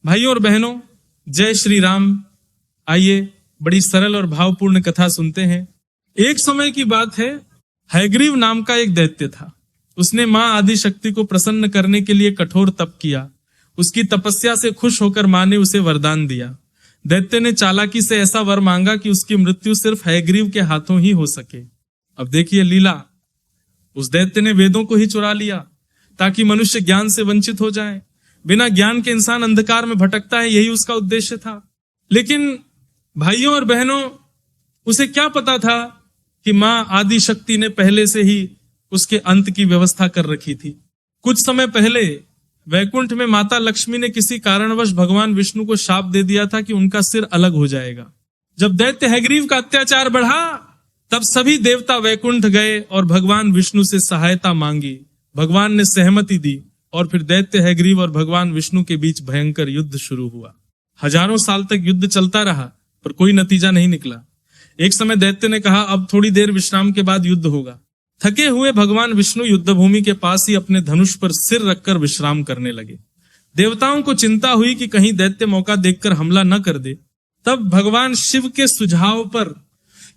भाइयों और बहनों, जय श्री राम। आइए बड़ी सरल और भावपूर्ण कथा सुनते हैं। एक समय की बात है, हयग्रीव नाम का एक दैत्य था। उसने मां आदि शक्ति को प्रसन्न करने के लिए कठोर तप किया। उसकी तपस्या से खुश होकर मां ने उसे वरदान दिया। दैत्य ने चालाकी से ऐसा वर मांगा कि उसकी मृत्यु सिर्फ हयग्रीव के हाथों ही हो सके। अब देखिए लीला, उस दैत्य ने वेदों को ही चुरा लिया ताकि मनुष्य ज्ञान से वंचित हो जाए। बिना ज्ञान के इंसान अंधकार में भटकता है, यही उसका उद्देश्य था। लेकिन भाइयों और बहनों, उसे क्या पता था कि मां आदि शक्ति ने पहले से ही उसके अंत की व्यवस्था कर रखी थी। कुछ समय पहले वैकुंठ में माता लक्ष्मी ने किसी कारणवश भगवान विष्णु को शाप दे दिया था कि उनका सिर अलग हो जाएगा। जब दैत्य हयग्रीव का अत्याचार बढ़ा, तब सभी देवता वैकुंठ गए और भगवान विष्णु से सहायता मांगी। भगवान ने सहमति दी और फिर दैत्य हयग्रीव और भगवान विष्णु के बीच भयंकर युद्ध शुरू हुआ। हजारों साल तक युद्ध चलता रहा पर कोई नतीजा नहीं निकला। एक समय दैत्य ने कहा, अब थोड़ी देर विश्राम के बाद युद्ध होगा। थके हुए भगवान विष्णु युद्ध भूमि के पास ही अपने धनुष पर सिर रखकर विश्राम करने लगे। देवताओं को चिंता हुई कि कहीं दैत्य मौका देखकर हमला न कर दे। तब भगवान शिव के सुझाव पर,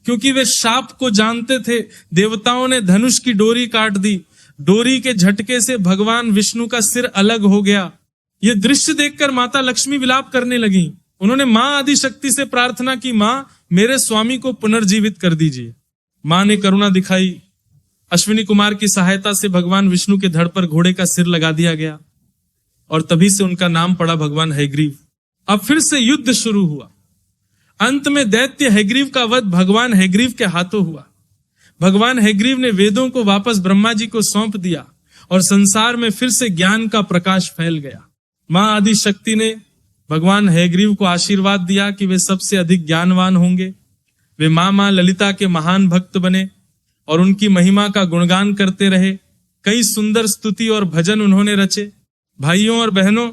क्योंकि वे शाप को जानते थे, देवताओं ने धनुष की डोरी काट दी। डोरी के झटके से भगवान विष्णु का सिर अलग हो गया। यह दृश्य देखकर माता लक्ष्मी विलाप करने लगी। उन्होंने मां आदि शक्ति से प्रार्थना की, मां मेरे स्वामी को पुनर्जीवित कर दीजिए। मां ने करुणा दिखाई। अश्विनी कुमार की सहायता से भगवान विष्णु के धड़ पर घोड़े का सिर लगा दिया गया और तभी से उनका नाम पड़ा भगवान हयग्रीव। अब फिर से युद्ध शुरू हुआ। अंत में दैत्य हयग्रीव का वध भगवान हयग्रीव के हाथों हुआ। भगवान हयग्रीव ने वेदों को वापस ब्रह्मा जी को सौंप दिया और संसार में फिर से ज्ञान का प्रकाश फैल गया। मां आदि शक्ति ने भगवान हयग्रीव को आशीर्वाद दिया कि वे सबसे अधिक ज्ञानवान होंगे। वे मां ललिता के महान भक्त बने और उनकी महिमा का गुणगान करते रहे। कई सुंदर स्तुति और भजन उन्होंने रचे। भाइयों और बहनों,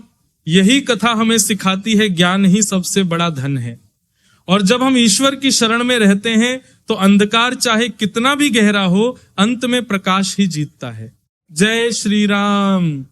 यही कथा हमें सिखाती है, ज्ञान ही सबसे बड़ा धन है। और जब हम ईश्वर की शरण में रहते हैं तो अंधकार चाहे कितना भी गहरा हो, अंत में प्रकाश ही जीतता है। जय श्री राम।